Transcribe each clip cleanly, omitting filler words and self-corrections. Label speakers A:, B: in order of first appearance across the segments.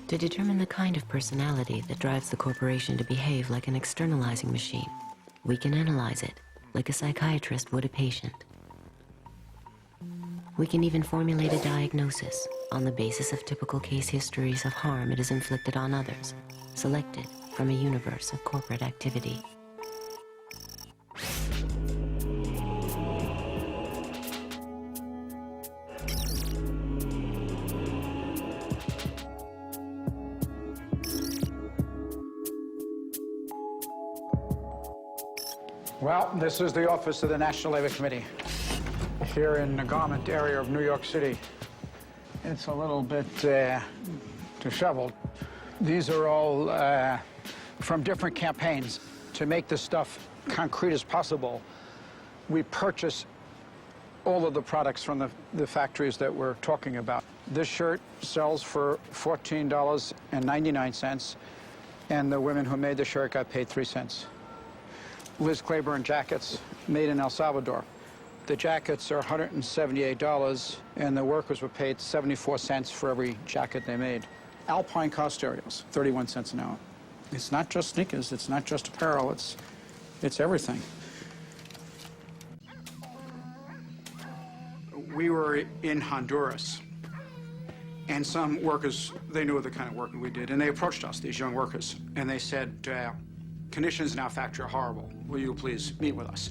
A: To determine the kind of personality that drives the corporation to behave like an externalizing machine, we can analyze it like a psychiatrist would a patient. We can even formulate a diagnosis on the basis of typical case histories of harm it has inflicted on others, selected from a universe of corporate activity.
B: Well, this is the office of the National Labor Committee here in the garment area of New York City. It's a little bit disheveled. These are all from different campaigns. To make this stuff concrete as possible, we purchase all of the products from the factories that we're talking about. This shirt sells for $14.99, and the women who made the shirt got paid 3 cents. Liz Claiborne jackets made in El Salvador. The jackets are $178, and the workers were paid 74 cents for every jacket they made. Alpine car stereos, 31 cents an hour. It's not just sneakers, it's not just apparel, it's everything. We were in Honduras, and some workers, they knew the kind of work we did, and they approached us, these young workers, and they said, conditions in our factory are horrible. Will you please meet with us?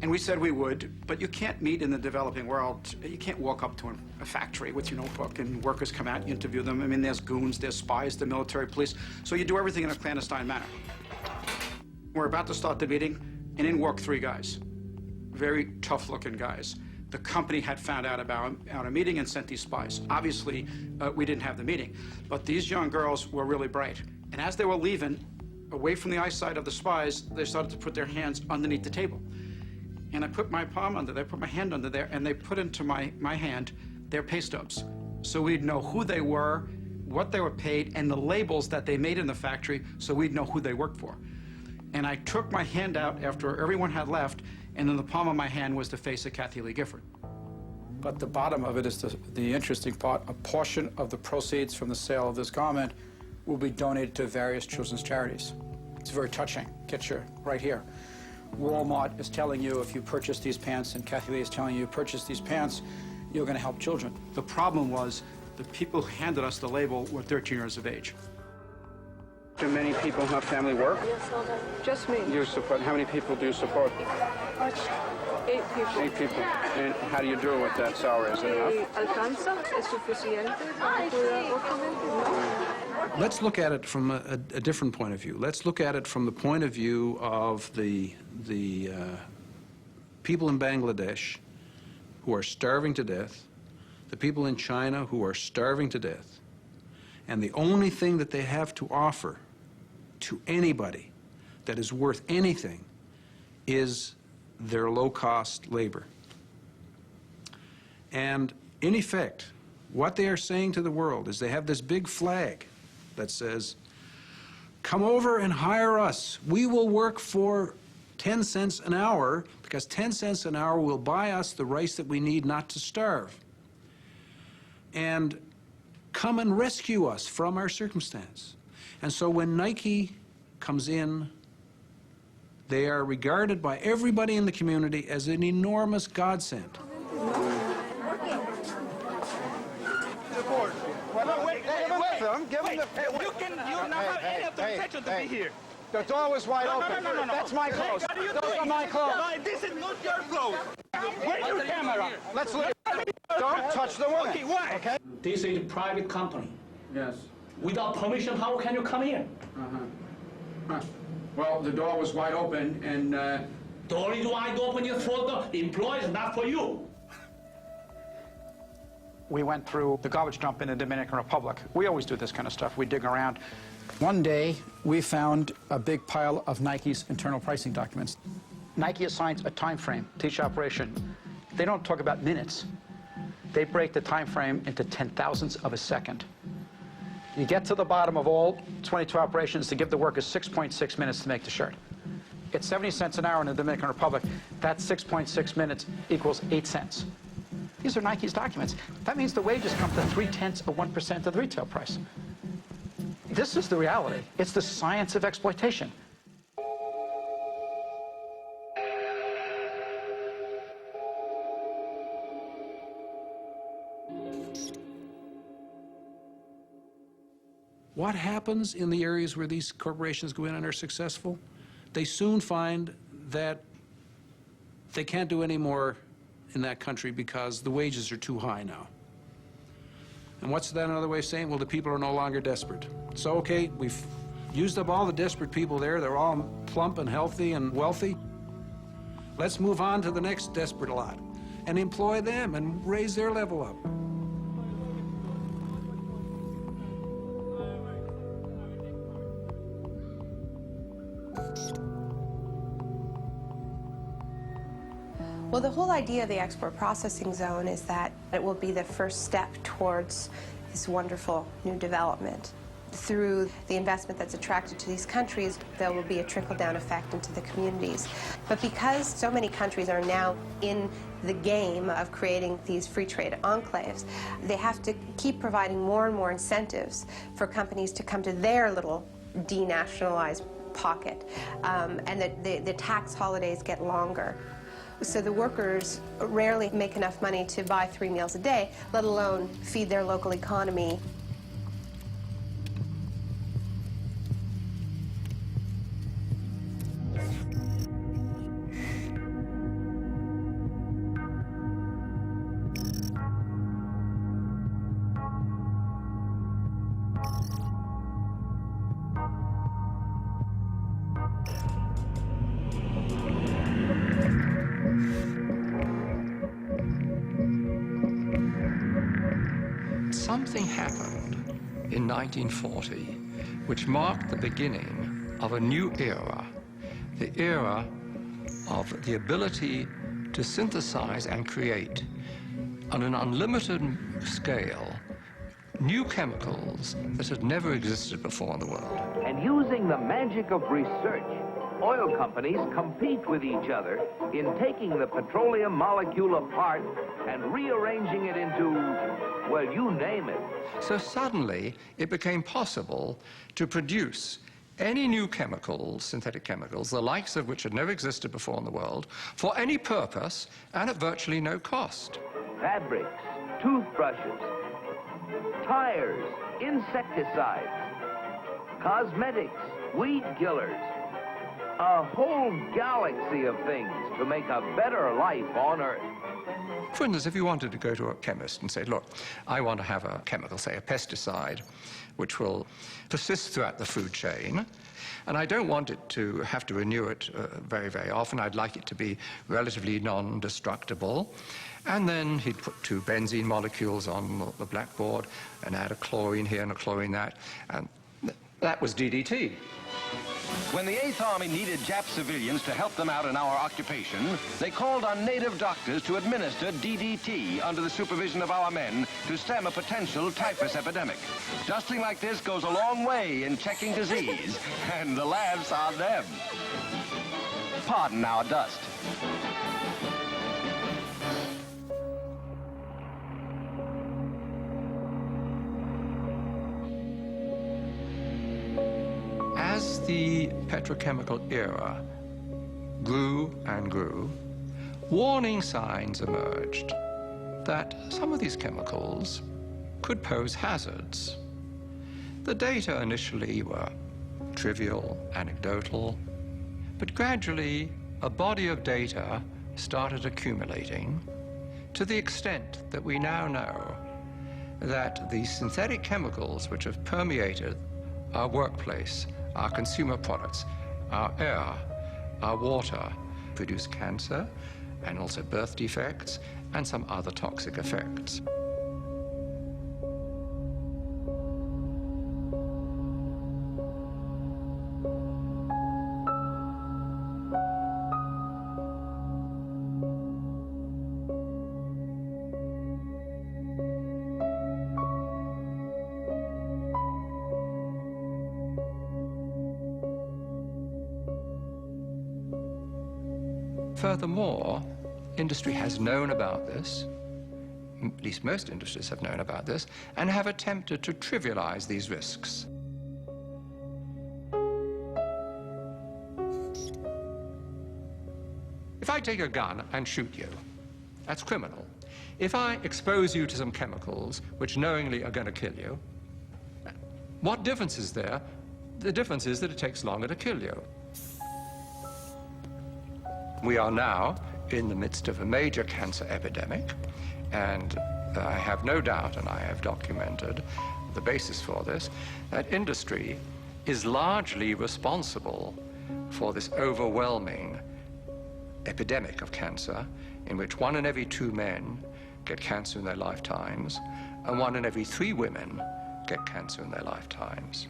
B: And we said we would, but you can't meet in the developing world. You can't walk up to a factory with your notebook and workers come out, you interview them. I mean, there's goons, there's spies, the military police. So you do everything in a clandestine manner. We're about to start the meeting, and in walk 3 guys. Very tough-looking guys. The company had found out about our meeting and sent these spies. Obviously, we didn't have the meeting. But these young girls were really bright. And as they were leaving, away from the eyesight of the spies, they started to put their hands underneath the table. And I put my palm under there, put my hand under there, and they put into my hand their pay stubs. So we'd know who they were, what they were paid, and the labels that they made in the factory, so we'd know who they worked for. And I took my hand out after everyone had left, and in the palm of my hand was the face of Kathy Lee Gifford. But the bottom of it is the interesting part. A portion of the proceeds from the sale of this garment will be donated to various children's charities. It's very touching. Get you right here. Walmart is telling you if you purchase these pants, and Kathy Lee is telling you purchase these pants, you're going to help children. The problem was the people who handed us the label were 13 years of age. Do many people in her family work?
C: Just me.
B: You support, how many people do you support?
C: 8 people.
B: 8 people. And how do you do with that salary? Is it enough?
C: ¿Alcanza? ¿Es suficiente para cuidar otra?
D: Let's look at it from a different point of view. Let's look at it from the point of view of the people in Bangladesh who are starving to death, the people in China who are starving to death, and the only thing that they have to offer to anybody that is worth anything is their low-cost labor. And in effect, what they are saying to the world is they have this big flag that says, come over and hire us. We will work for 10 cents an hour, because 10 cents an hour will buy us the rice that we need not to starve. And come and rescue us from our circumstance. And so when Nike comes in, they are regarded by everybody in the community as an enormous godsend.
E: You not have any of the protection to be here.
B: The door was wide open.
E: No.
B: That's my clothes. Those are my clothes.
E: No, this is not your clothes. Where's your camera?
B: Let's look. Don't touch the woman.
E: Okay, why?
B: Okay?
F: This is a private company.
B: Yes.
F: Without permission, how can you come in?
B: Well, the door was wide open, and
F: The only door I open is for the employees, not for you.
B: we went through the garbage dump in the Dominican Republic. We always do this kind of stuff. We dig around. One day, we found a big pile of Nike's internal pricing documents. Nike assigns a time frame to each operation. They don't talk about minutes. They break the time frame into 10,000ths of a second. You get to the bottom of all 22 operations to give the workers 6.6 minutes to make the shirt. It's 70 cents an hour in the Dominican Republic. That 6.6 minutes equals 8 cents. These are Nike's documents. That means the wages come to 0.3% of 1% of the retail price. This is the reality. It's the science of exploitation.
D: What happens in the areas where these corporations go in and are successful? They soon find that they can't do any more in that country because the wages are too high now. And what's that another way of saying? Well, the people are no longer desperate. So, okay, we've used up all the desperate people there. They're all plump and healthy and wealthy. Let's move on to the next desperate lot and employ them and raise their level up.
G: Well, the whole idea of the export processing zone is that it will be the first step towards this wonderful new development. Through the investment that's attracted to these countries, there will be a trickle-down effect into the communities. But because so many countries are now in the game of creating these free trade enclaves, they have to keep providing more and more incentives for companies to come to their little denationalized pocket, and that the tax holidays get longer. So the workers rarely make enough money to buy 3 meals a day, let alone feed their local economy.
H: Something happened in 1940 which marked the beginning of a new era, the era of the ability to synthesize and create on an unlimited scale new chemicals that had never existed before in the world.
I: And using the magic of research, oil companies compete with each other in taking the petroleum molecule apart and rearranging it into, well, you name it.
H: So suddenly it became possible to produce any new chemicals, synthetic chemicals, the likes of which had never existed before in the world, for any purpose and at virtually no cost.
I: Fabrics, toothbrushes, tires, insecticides, cosmetics, weed killers, a whole galaxy of things to make a better life on Earth.
H: For instance, if you wanted to go to a chemist and say, look, I want to have a chemical, say a pesticide, which will persist throughout the food chain, and I don't want it to have to renew it very, very often. I'd like it to be relatively non-destructible. And then he'd put 2 benzene molecules on the blackboard and add a chlorine here and a chlorine that, and that was DDT.
J: When the 8th Army needed Jap civilians to help them out in our occupation, they called on native doctors to administer DDT under the supervision of our men to stem a potential typhus epidemic. Dusting like this goes a long way in checking disease, and the laughs are them. Pardon our dust.
H: As the petrochemical era grew and grew, warning signs emerged that some of these chemicals could pose hazards. The data initially were trivial, anecdotal, but gradually a body of data started accumulating to the extent that we now know that the synthetic chemicals which have permeated our workplace, our consumer products, our air, our water, produce cancer and also birth defects and some other toxic effects. Furthermore, industry has known about this, at least most industries have known about this, and have attempted to trivialize these risks. If I take a gun and shoot you, that's criminal. If I expose you to some chemicals which knowingly are going to kill you, what difference is there? The difference is that it takes longer to kill you. We are now in the midst of a major cancer epidemic, and I have no doubt, and I have documented the basis for this, that industry is largely responsible for this overwhelming epidemic of cancer, in which 1 in every 2 men get cancer in their lifetimes, and 1 in every 3 women get cancer in their lifetimes.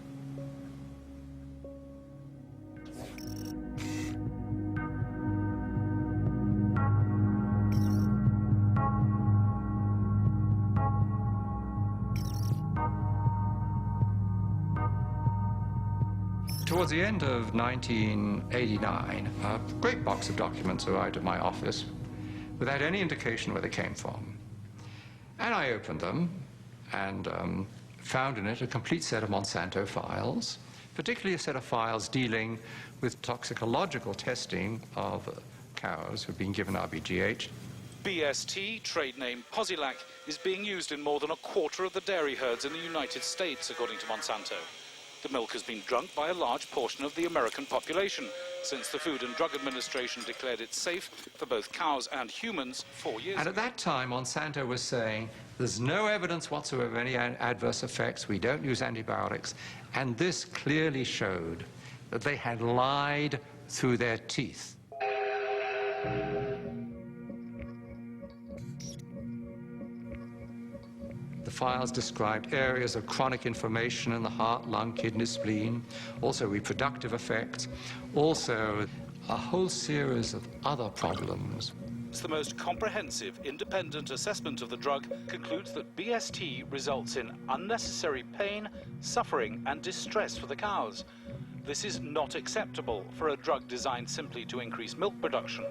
H: Towards the end of 1989, a great box of documents arrived at my office without any indication where they came from. And I opened them and found in it a complete set of Monsanto files, particularly a set of files dealing with toxicological testing of cows who had been given RBGH.
K: BST, trade name Posilac, is being used in more than a quarter of the dairy herds in the United States, according to Monsanto. The milk has been drunk by a large portion of the American population since the Food and Drug Administration declared it safe for both cows and humans 4 years ago.
H: And at that time, Monsanto was saying, there's no evidence whatsoever of any adverse effects, we don't use antibiotics, and this clearly showed that they had lied through their teeth. The files described areas of chronic inflammation in the heart, lung, kidney, spleen, also reproductive effects, also a whole series of other problems.
K: The most comprehensive independent assessment of the drug concludes that BST results in unnecessary pain, suffering, and distress for the cows. This is not acceptable for a drug designed simply to increase milk production.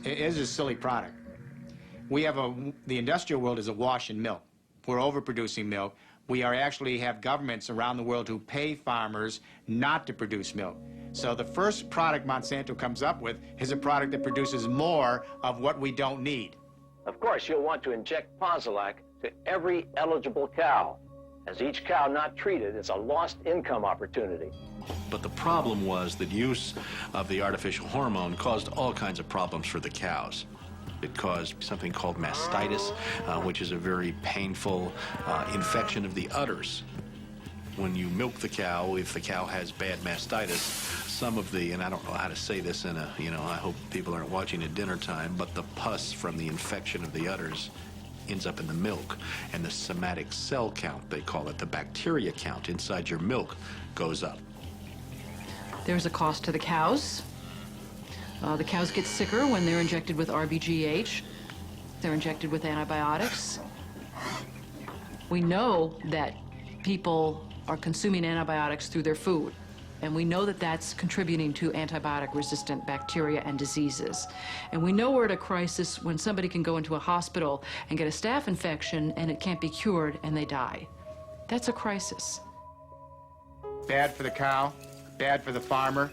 L: It is a silly product. We have the industrial world is awash in milk. We're overproducing milk. We actually have governments around the world who pay farmers not to produce milk. So the first product Monsanto comes up with is a product that produces more of what we don't need.
M: Of course, you'll want to inject Posilac to every eligible cow, as each cow not treated is a lost income opportunity.
N: But the problem was that use of the artificial hormone caused all kinds of problems for the cows. It caused something called mastitis, which is a very painful infection of the udders. When you milk the cow, if the cow has bad mastitis, some of the, and I don't know how to say this in a, I hope people aren't watching at dinner time, but the pus from the infection of the udders ends up in the milk, and the somatic cell count, they call it, the bacteria count inside your milk goes up.
O: There's a cost to the cows. The cows get sicker when they're injected with RBGH. They're injected with antibiotics. We know that people are consuming antibiotics through their food, and we know that that's contributing to antibiotic-resistant bacteria and diseases. And we know we're at a crisis when somebody can go into a hospital and get a staph infection and it can't be cured and they die. That's a crisis.
L: Bad for the cow, bad for the farmer,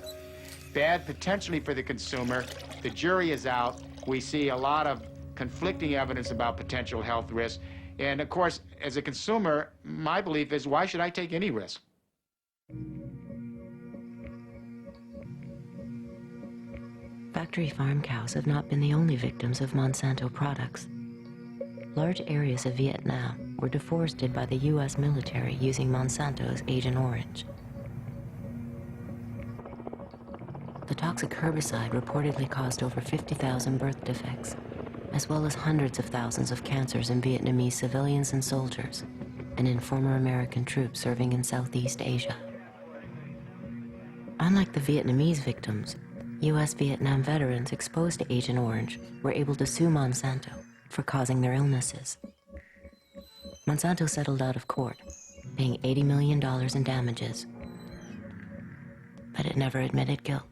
L: bad potentially for the consumer. The jury is out. We see a lot of conflicting evidence about potential health risks. And of course, as a consumer, my belief is, why should I take any risk?
A: Factory farm cows have not been the only victims of Monsanto products. Large areas of Vietnam were deforested by the U.S. military using Monsanto's Agent Orange. The toxic herbicide reportedly caused over 50,000 birth defects, as well as hundreds of thousands of cancers in Vietnamese civilians and soldiers, and in former American troops serving in Southeast Asia. Unlike the Vietnamese victims, U.S. Vietnam veterans exposed to Agent Orange were able to sue Monsanto for causing their illnesses. Monsanto settled out of court, paying $80 million in damages, but it never admitted guilt.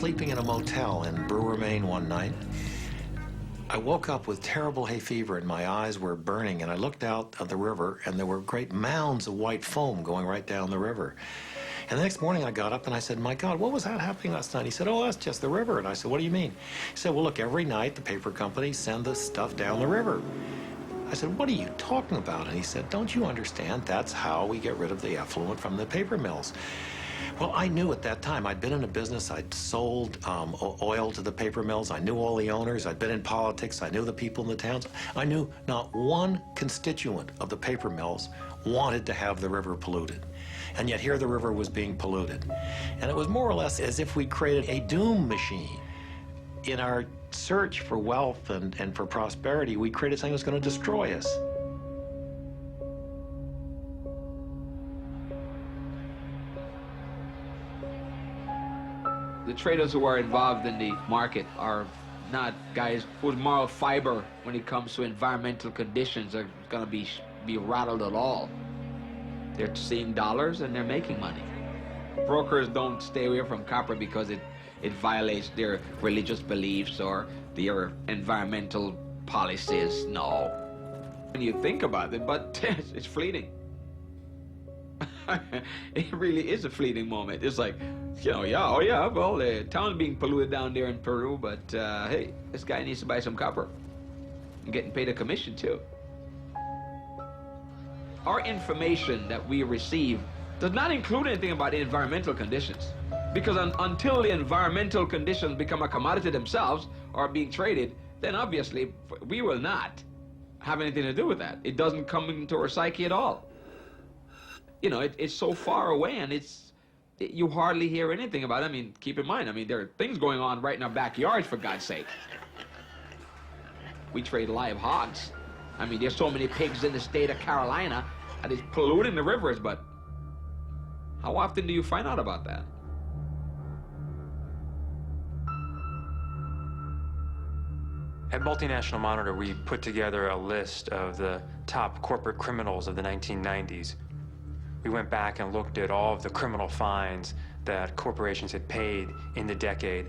P: sleeping in a motel in Brewer, Maine one night. I woke up with terrible hay fever and my eyes were burning, and I looked out at the river and there were great mounds of white foam going right down the river. And the next morning I got up and I said, my God, what was that happening last night? He said, oh, that's just the river. And I said, what do you mean? He said, well, look, every night the paper companies send this stuff down the river. I said, what are you talking about? And he said, don't you understand? That's how we get rid of the effluent from the paper mills. Well, I knew at that time. I'd been in a business. I'd sold oil to the paper mills. I knew all the owners. I'd been in politics. I knew the people in the towns. I knew not one constituent of the paper mills wanted to have the river polluted. And yet here the river was being polluted. And it was more or less as if we created a doom machine. In our search for wealth and for prosperity, we created something that's going to destroy us.
Q: The traders who are involved in the market are not guys whose moral fiber when it comes to environmental conditions are going to be rattled at all. They're seeing dollars and they're making money. Brokers don't stay away from copper because it violates their religious beliefs or their environmental policies. No. When you think about it, but it's fleeting. It really is a fleeting moment. It's like, you know, yeah, oh yeah, well, the town's being polluted down there in Peru, but hey, this guy needs to buy some copper. And getting paid a commission too. Our information that we receive does not include anything about the environmental conditions. Because until the environmental conditions become a commodity themselves or are being traded, then obviously we will not have anything to do with that. It doesn't come into our psyche at all. You know, it's so far away, and you hardly hear anything about it. I mean, keep in mind, I mean, there are things going on right in our backyards, for God's sake. We trade live hogs. I mean, there's so many pigs in the state of Carolina that is polluting the rivers, but how often do you find out about that?
R: At Multinational Monitor, we put together a list of the top corporate criminals of the 1990s. We went back and looked at all of the criminal fines that corporations had paid in the decade.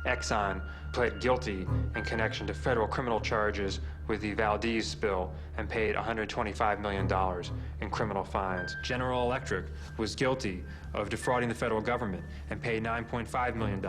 R: Exxon pled guilty in connection to federal criminal charges with the Valdez spill and paid $125 million in criminal fines. General Electric was guilty of defrauding the federal government and paid $9.5 million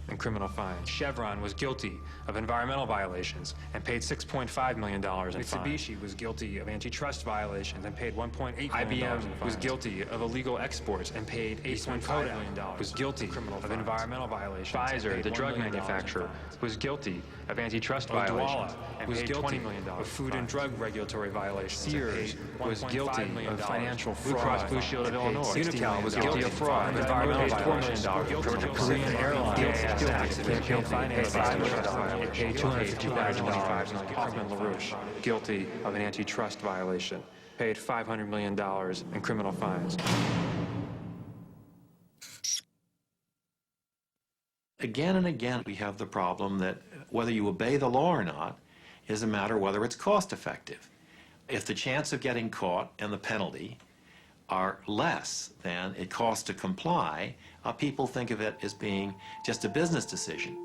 R: in criminal fines. Chevron was guilty of environmental violations and paid $6.5 million in fines. Mitsubishi was guilty of antitrust violations and paid $1.8 million in fines. IBM was guilty of illegal exports and paid $8.5 million. Was guilty of environmental violations. Pfizer, the drug manufacturer, was guilty of antitrust violations and was guilty of food and drug regulatory violations. Sears was guilty of financial fraud. Blue Cross Blue Shield of Illinois. Unical was guilty of fraud, environmental violations. Korean Airlines paid finance violations. It paid $250,000. Hoffman LaRouche, guilty of an antitrust violation, paid $500 million in criminal fines.
P: Again and again, we have the problem that whether you obey the law or not is a matter of whether it's cost effective. If the chance of getting caught and the penalty are less than it costs to comply, people think of it as being just a business decision.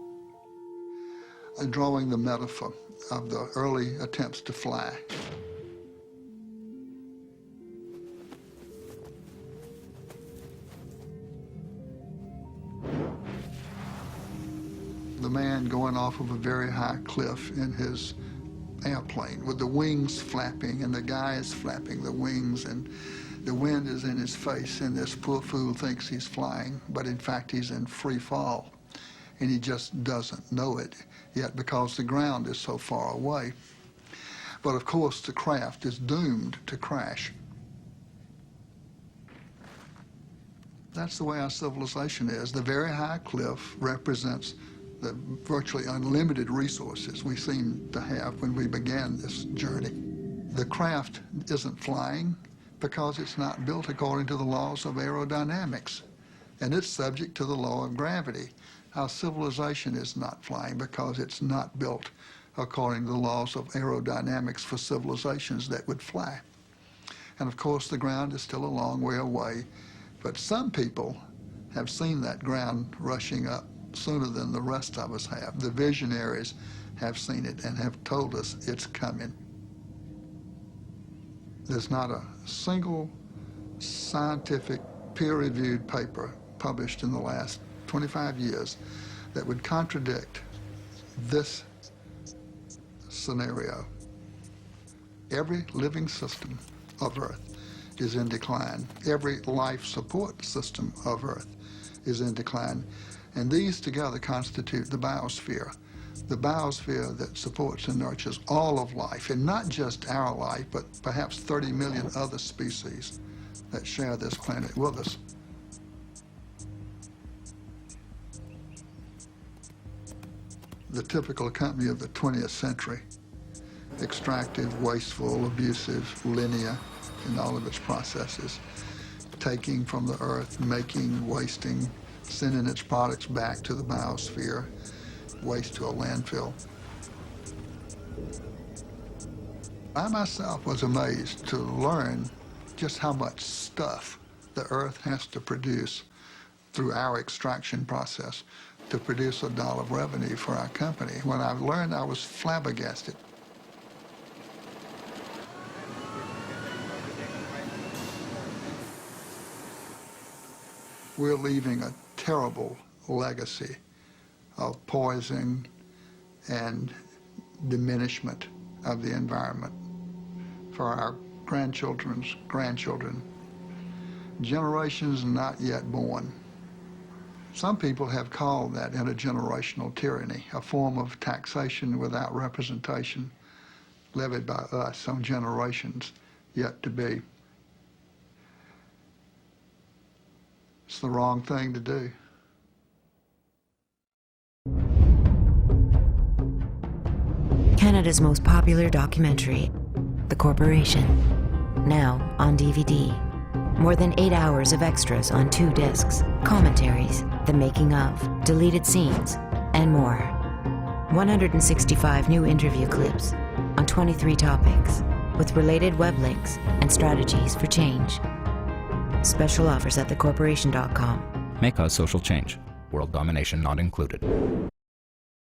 S: Drawing the metaphor of the early attempts to fly. The man going off of a very high cliff in his airplane with the wings flapping, and the guy is flapping the wings, and the wind is in his face, and this poor fool thinks he's flying, but in fact he's in free fall, and he just doesn't know it yet because the ground is so far away. But of course the craft is doomed to crash. That's the way our civilization is. The very high cliff represents the virtually unlimited resources we seem to have when we began this journey. The craft isn't flying because it's not built according to the laws of aerodynamics, and it's subject to the law of gravity. Our civilization is not flying because it's not built according to the laws of aerodynamics for civilizations that would fly. And of course, the ground is still a long way away, but some people have seen that ground rushing up sooner than the rest of us have. The visionaries have seen it and have told us it's coming. There's not a single scientific peer-reviewed paper published in the last 25 years that would contradict this scenario. Every living system of Earth is in decline. Every life support system of Earth is in decline. And these together constitute the biosphere that supports and nurtures all of life, and not just our life, but perhaps 30 million other species that share this planet with us. The typical company of the 20th century, extractive, wasteful, abusive, linear in all of its processes, taking from the earth, making, wasting, sending its products back to the biosphere, waste to a landfill. I myself was amazed to learn just how much stuff the earth has to produce through our extraction process to produce $1 of revenue for our company. When I learned, I was flabbergasted. We're leaving a terrible legacy of poison and diminishment of the environment for our grandchildren's grandchildren, generations not yet born. Some people have called that intergenerational tyranny, a form of taxation without representation levied by us on generations yet to be. It's the wrong thing to do.
A: Canada's most popular documentary, The Corporation, now on DVD. More than 8 hours of extras on 2 discs, commentaries, the making of, deleted scenes, and more. 165 new interview clips on 23 topics, with related web links and strategies for change. Special offers at thecorporation.com.
T: May cause social change. World domination not included.